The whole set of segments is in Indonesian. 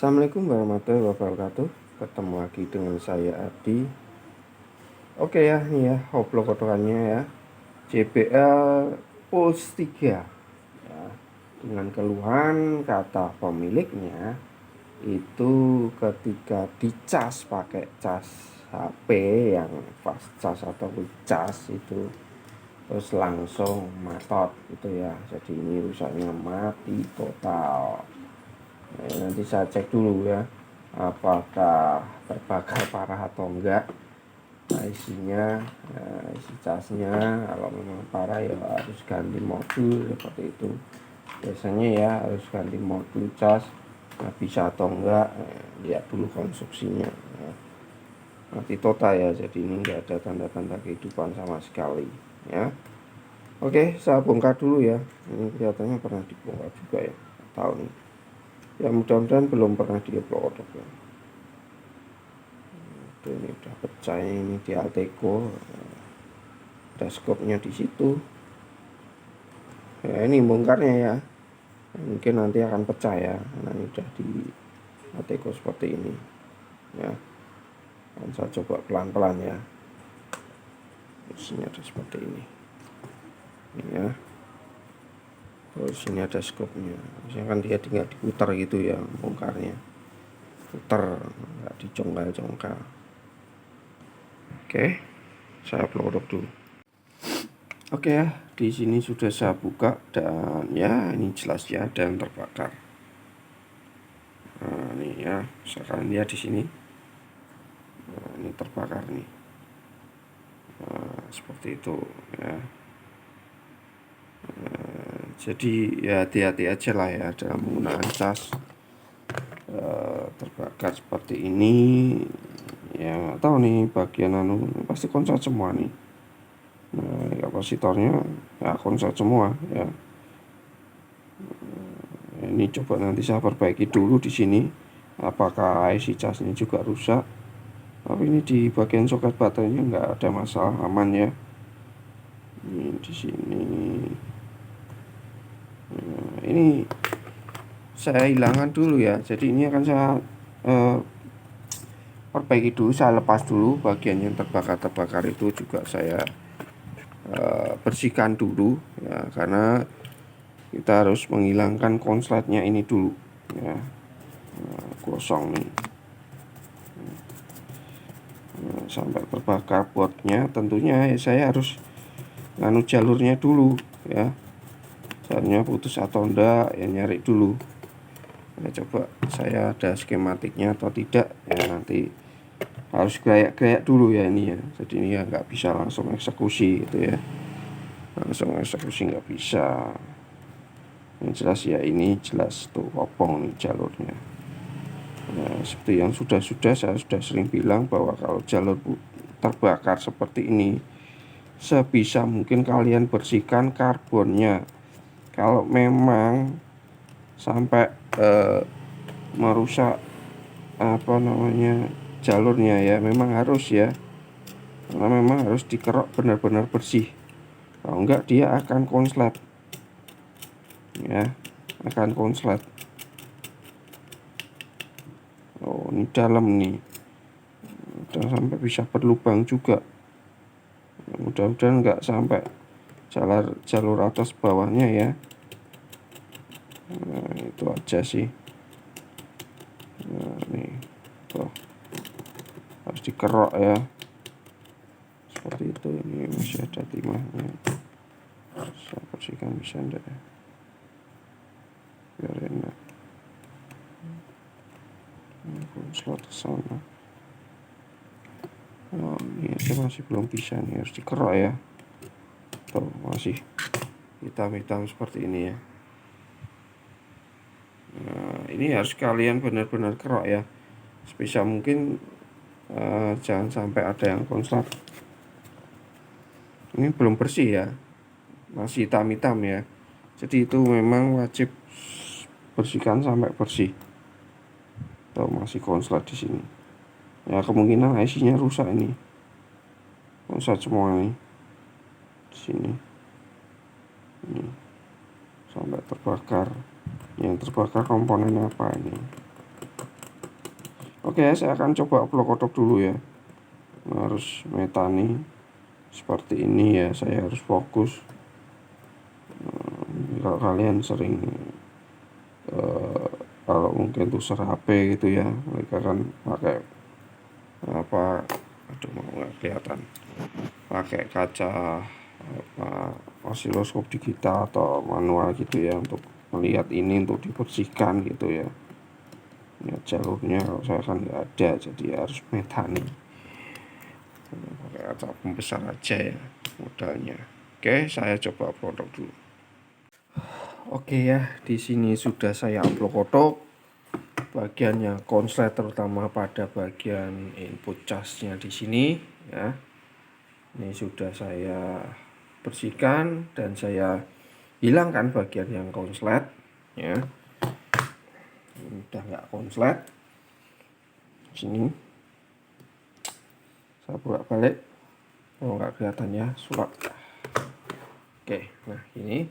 Assalamualaikum warahmatullahi wabarakatuh. Ketemu lagi dengan saya Adi. Oke ya, ini ya hoplo kotorannya ya, JBL Pulse 3 ya, dengan keluhan kata pemiliknya itu ketika dicas pakai cas HP yang fast charge atau quick charge itu terus langsung matot gitu ya. Jadi ini rusaknya mati total. Nanti saya cek dulu ya, apakah terbakar parah atau enggak. Isinya, isi casnya kalau memang parah ya harus ganti modul seperti itu. Biasanya ya harus ganti modul cas. Bisa atau enggak, lihat dulu konstruksinya ya. Mati total ya, jadi ini enggak ada tanda-tanda kehidupan sama sekali ya. Oke, saya bongkar dulu ya. Ini kelihatannya pernah dibongkar juga ya, tahun ini. Ya mudah-mudahan belum pernah diupload ya. Ini udah pecah, ini di Alteco, ada skopnya di situ ya. Ini bongkarnya ya, mungkin nanti akan pecah ya karena ini udah di Alteco seperti ini ya. Dan saya coba pelan-pelan ya. Isinya ada seperti ini ya. Terus ini ada skopnya, misalnya kan dia tinggal diputar gitu ya, bongkarnya putar, nggak dicongkal-congkal. Oke, saya upload dulu. Oke ya, di sini sudah saya buka dan ya ini jelas ya ada yang terbakar. Nah, ini ya, misalkan lihat di sini, nah, ini terbakar nih. Nah, seperti itu ya. Jadi ya hati-hati aja lah ya dalam menggunakan cas. Terbakar seperti ini ya, nggak tahu nih bagian pasti konslet semua nih. Nah, kapasitornya ya konslet semua ya. Ini coba nanti saya perbaiki dulu di sini, apakah IC casnya juga rusak. Tapi ini di bagian soket baterainya nggak ada masalah, aman ya. Ini di sini. Nah, ini saya hilangkan dulu ya. Jadi ini akan saya perbaiki dulu, saya lepas dulu bagian yang terbakar itu juga saya bersihkan dulu ya, karena kita harus menghilangkan konsletnya ini dulu ya. Nah, gosong nih. Nah, sampai terbakar boardnya, tentunya ya saya harus jalurnya dulu ya, jalurnya putus atau enggak ya, nyari dulu ya. Coba saya ada skematiknya atau tidak ya, nanti harus gerak dulu ya ini ya. Jadi ini ya nggak bisa langsung eksekusi gitu ya, langsung eksekusi nggak bisa. Yang jelas ya, ini jelas tuh kopong nih jalurnya. Nah, seperti yang sudah saya sudah sering bilang bahwa kalau jalur terbakar seperti ini, sebisa mungkin kalian bersihkan karbonnya. Kalau memang sampai merusak jalurnya ya, memang harus ya, karena memang harus dikerok benar-benar bersih. Kalau enggak dia akan konslet ya, akan konslet. Oh, ini dalam nih, udah sampai bisa berlubang juga. Mudah-mudahan enggak sampai jalur atas bawahnya ya. Nah, itu aja sih. Nah, nih tuh harus dikerok ya, seperti itu. Ini masih ada timahnya, saya bersihkan bisa enggak ya, biar enak. Slot ke sana. Oh, ini aja masih belum bisa nih, harus dikerok ya. Tuh masih hitam-hitam seperti ini ya. Nah, ini harus kalian benar-benar kerok ya, sebisa mungkin jangan sampai ada yang konslet. Ini belum bersih ya, masih hitam-hitam ya. Jadi itu memang wajib bersihkan sampai bersih. Tuh masih konslet di sini. Ya kemungkinan IC-nya rusak ini. Konslet semua ini di sini. Ini sampai terbakar. Yang terbakar komponen apa ini? Oke, saya akan coba upload kotak dulu ya. Harus metani seperti ini ya, saya harus fokus. Kalau kalian sering kalau mungkin tuh HP gitu ya, mereka kan pakai apa, aduh mau nggak kelihatan, pakai kaca apa osiloskop digital atau manual gitu ya, untuk melihat ini untuk dibersihkan gitu ya. Ya jalurnya kalau saya kan nggak ada, jadi harus metani pakai kaca pembesar aja ya modalnya. Oke, saya coba produk dulu. Oke ya, di sini sudah saya upload kotak bagiannya konslet, terutama pada bagian input charge-nya di sini ya. Ini sudah saya bersihkan dan saya hilangkan bagian yang konslet ya. Ini udah nggak konslet. Sini saya buat balik, oh nggak kelihatan ya, sulap. Oke, nah ini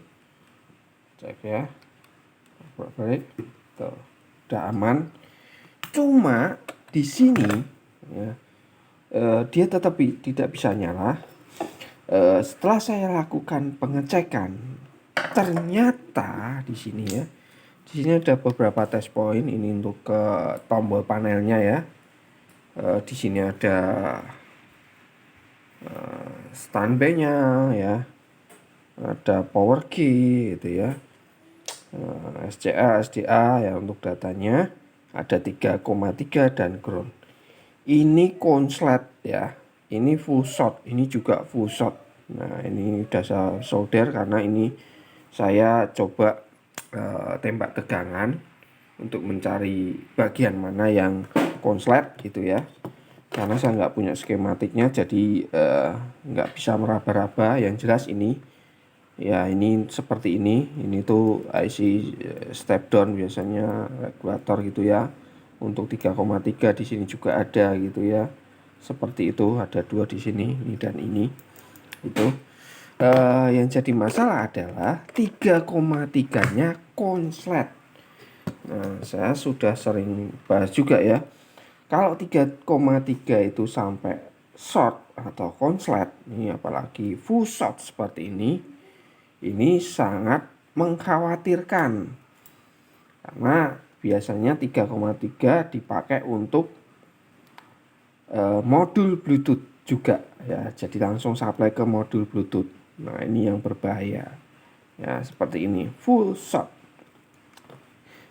cek ya, buat balik tuh, udah aman. Cuma di sini ya, dia tetap tidak bisa nyala. Setelah saya lakukan pengecekan, ternyata di sini ya, di sini ada beberapa test point. Ini untuk ke tombol panelnya ya. Di sini ada standby-nya ya, ada power key gitu ya, SCA, SDA ya untuk datanya, ada 3,3 dan ground. Ini konslet ya, ini full shot, ini juga full shot. Nah ini udah saya solder karena ini saya coba tembak tegangan untuk mencari bagian mana yang konslet gitu ya, karena saya nggak punya skematiknya, jadi nggak bisa meraba-raba. Yang jelas ini ya, ini seperti ini tuh IC step down biasanya regulator gitu ya, untuk 3,3 di sini juga ada gitu ya, seperti itu, ada dua di sini, ini dan ini. Itu yang jadi masalah adalah 3,3-nya konslet. Nah saya sudah sering bahas juga ya, kalau 3,3 itu sampai short atau konslet, ini apalagi full short seperti ini sangat mengkhawatirkan, karena biasanya 3,3 dipakai untuk modul Bluetooth juga ya, jadi langsung supply ke modul Bluetooth. Nah ini yang berbahaya ya, seperti ini full short.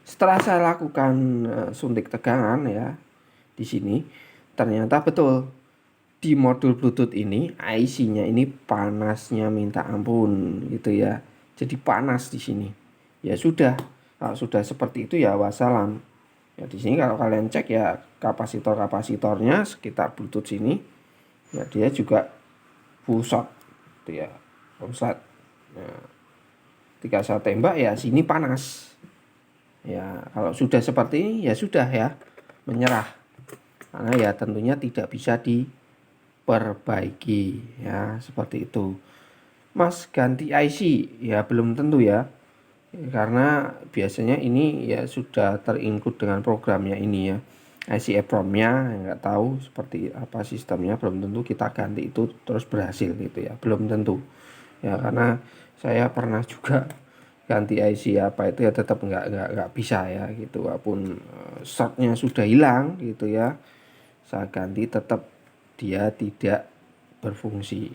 Setelah saya lakukan suntik tegangan ya di sini, ternyata betul di modul Bluetooth ini IC-nya ini panasnya minta ampun gitu ya. Jadi panas di sini. Ya sudah, kalau sudah seperti itu ya wassalam. Ya di sini kalau kalian cek ya, kapasitornya sekitar Bluetooth sini ya, dia juga full shot gitu ya, konslet. Nah, ketika saya tembak ya sini panas. Ya kalau sudah seperti ini ya sudah ya, menyerah. Karena ya tentunya tidak bisa diperbaiki ya, seperti itu. Mas ganti IC ya belum tentu ya, karena biasanya ini ya sudah terinclude dengan programnya ini ya, IC EEPROM-nya nggak tahu seperti apa sistemnya, belum tentu kita ganti itu terus berhasil gitu ya, belum tentu ya, karena saya pernah juga ganti IC apa itu ya tetap nggak bisa ya gitu, walaupun shortnya sudah hilang gitu ya, saya ganti tetap dia tidak berfungsi,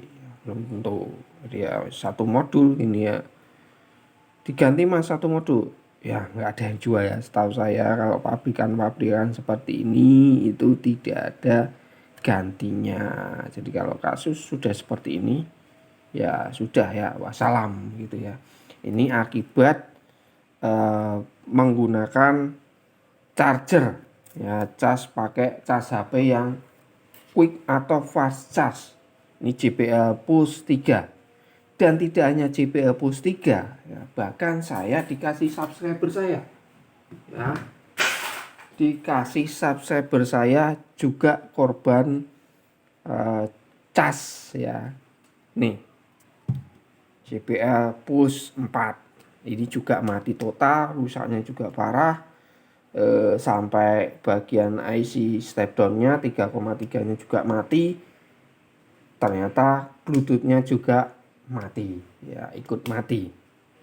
belum tentu. Dia satu modul ini ya diganti mas, satu modul ya nggak ada yang jual ya setahu saya. Kalau pabrikan seperti ini itu tidak ada gantinya. Jadi kalau kasus sudah seperti ini ya sudah ya wassalam gitu ya. Ini akibat menggunakan charger ya, pakai cas HP yang quick atau fast charge. Ini JBL Pulse 3. Dan tidak hanya JBL Pulse 3 ya, bahkan saya dikasih subscriber saya ya, dikasih subscriber saya juga korban cas ya. Nih JBL Pulse 4 ini juga mati total, rusaknya juga parah. sampai bagian IC step down-nya 3,3 nya juga mati, ternyata Bluetooth-nya juga mati ya, ikut mati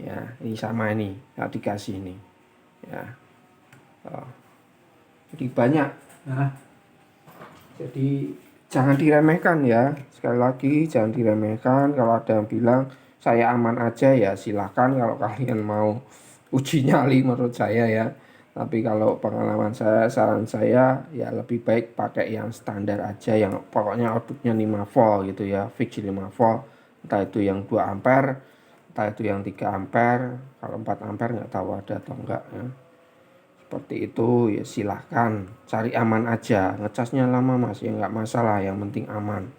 ya. Ini sama ini yang dikasih ini ya. Jadi banyak nah, jadi jangan diremehkan ya, sekali lagi jangan diremehkan. Kalau ada yang bilang saya aman aja ya silakan kalau kalian mau uji nyali menurut saya ya. Tapi kalau pengalaman saya, saran saya ya lebih baik pakai yang standar aja, yang pokoknya outputnya 5 volt gitu ya, fix 5 volt. Entah itu yang 2 ampere, entah itu yang 3 ampere. Kalau 4 ampere nggak tahu ada atau enggak ya. Seperti itu ya, silahkan cari aman aja. Ngecasnya lama mas ya nggak masalah, yang penting aman.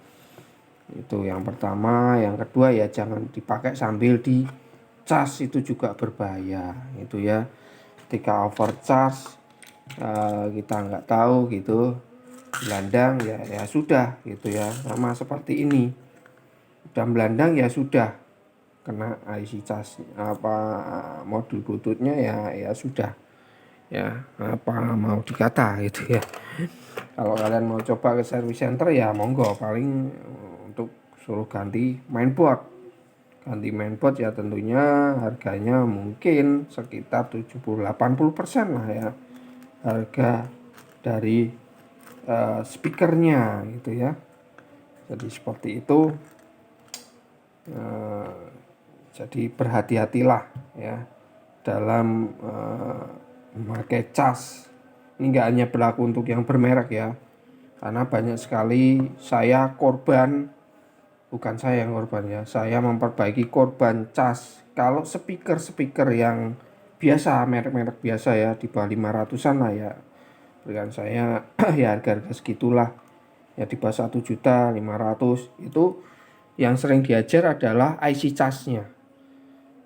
Itu yang pertama. Yang kedua ya jangan dipakai sambil di cas, itu juga berbahaya itu ya. Ketika overcharge kita nggak tahu gitu, belandang ya sudah gitu ya, sama seperti ini udah belandang ya sudah kena IC cas modul bluetoothnya ya sudah ya, apa mau dikata gitu ya. Kalau kalian mau coba ke service center ya monggo, paling untuk suruh ganti mainboard. Ganti mainboard ya tentunya harganya mungkin sekitar 70-80% lah ya, harga dari speakernya gitu ya. Jadi seperti itu. Jadi berhati-hatilah ya dalam memakai cas. Ini nggak hanya berlaku untuk yang bermerek ya, karena banyak sekali saya korban. Bukan saya yang korban ya, saya memperbaiki korban cas. Kalau speaker yang biasa, merek-merek biasa ya, di bawah 500-an lah ya, berikan saya ya harga-harga segitulah ya, di bawah 1.500.000 itu yang sering diajar adalah IC casnya.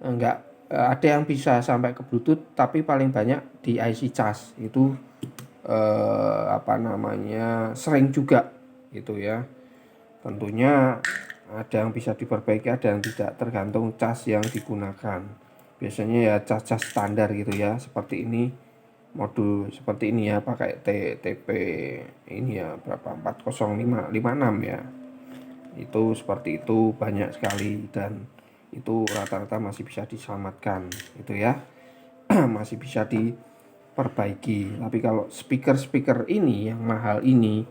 Enggak ada yang bisa sampai ke Bluetooth, tapi paling banyak di IC cas itu sering juga gitu ya. Tentunya ada yang bisa diperbaiki, ada yang tidak, tergantung cas yang digunakan. Biasanya ya cas-cas standar gitu ya, seperti ini, modul seperti ini ya, pakai TP ini ya berapa, 40556 ya. Itu seperti itu banyak sekali, dan itu rata-rata masih bisa diselamatkan itu ya. Masih bisa diperbaiki. Tapi kalau speaker ini yang mahal ini,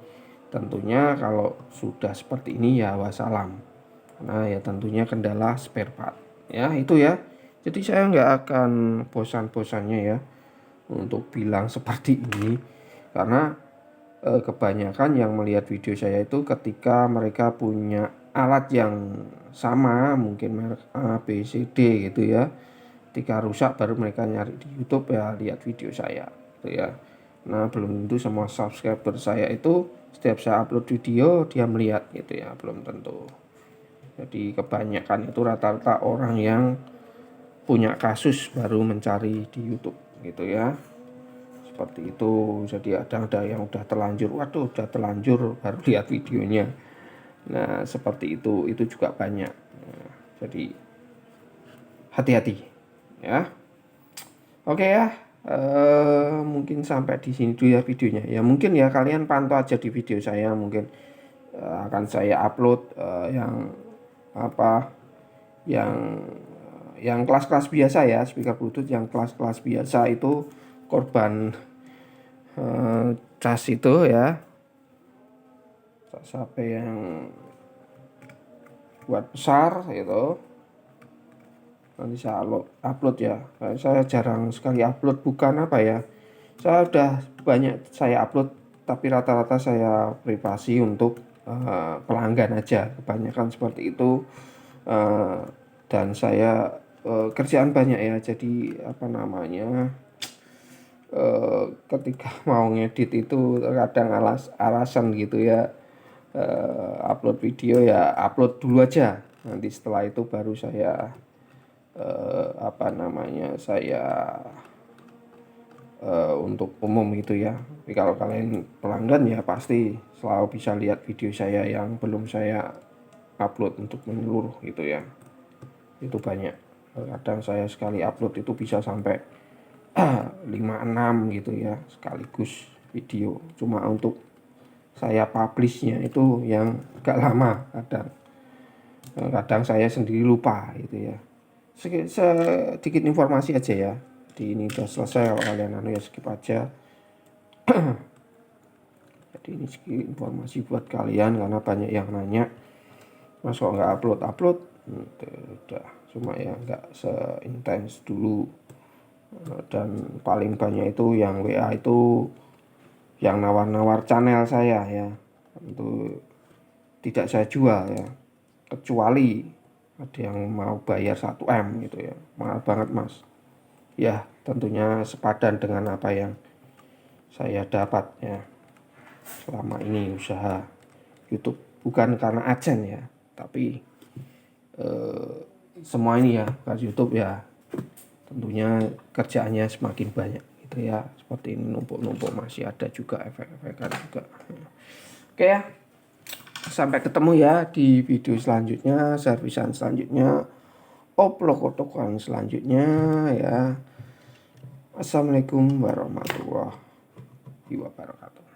tentunya kalau sudah seperti ini ya wassalam. Nah ya tentunya kendala spare part ya itu ya. Jadi saya nggak akan bosan-bosannya ya untuk bilang seperti ini, karena kebanyakan yang melihat video saya itu ketika mereka punya alat yang sama, mungkin merek A, B, C, D gitu ya. Ketika rusak baru mereka nyari di YouTube ya, lihat video saya gitu ya. Nah belum tentu semua subscriber saya itu setiap saya upload video dia melihat gitu ya, belum tentu. Jadi kebanyakan itu rata-rata orang yang punya kasus baru mencari di YouTube gitu ya. Seperti itu. Jadi ada yang udah terlanjur, waduh udah terlanjur baru lihat videonya. Nah seperti itu juga banyak. Nah, jadi hati-hati ya. Oke ya, mungkin sampai di sini dulu ya videonya. Ya mungkin ya kalian pantau aja di video saya, mungkin akan saya upload yang kelas-kelas biasa ya, speaker Bluetooth yang kelas-kelas biasa itu korban cas itu ya, cas HP yang buat besar itu. Nanti saya upload ya. Saya jarang sekali upload, bukan apa ya, saya udah banyak saya upload, tapi rata-rata saya privasi untuk pelanggan aja, kebanyakan seperti itu. Dan saya kerjaan banyak ya, jadi ketika mau ngedit itu kadang alasan gitu ya, upload video ya upload dulu aja, nanti setelah itu baru saya untuk umum gitu ya. Tapi kalau kalian pelanggan ya pasti selalu bisa lihat video saya yang belum saya upload untuk menyeluruh gitu ya. Itu banyak, kadang saya sekali upload itu bisa sampai 5-6 gitu ya sekaligus video. Cuma untuk saya publishnya itu yang agak lama, kadang saya sendiri lupa gitu ya. Sedikit informasi aja ya. Di ini udah selesai, kalau kalian ya skip aja. Jadi ini sedikit informasi buat kalian karena banyak yang nanya, Mas kok nggak upload? Udah, cuma ya nggak seintens dulu. Dan paling banyak itu yang WA itu yang nawar-nawar channel saya ya, itu tidak saya jual ya, kecuali ada yang mau bayar 1M gitu ya. Mahal banget mas ya, tentunya sepadan dengan apa yang saya dapat ya selama ini usaha YouTube, bukan karena AdSense ya, tapi semua ini ya bukan YouTube ya, tentunya kerjaannya semakin banyak gitu ya. Seperti ini numpuk-numpuk masih ada juga efek-efekan juga. Oke ya, sampai ketemu ya di video selanjutnya, servisan selanjutnya, oplokotokan selanjutnya ya. Assalamualaikum warahmatullahi wabarakatuh.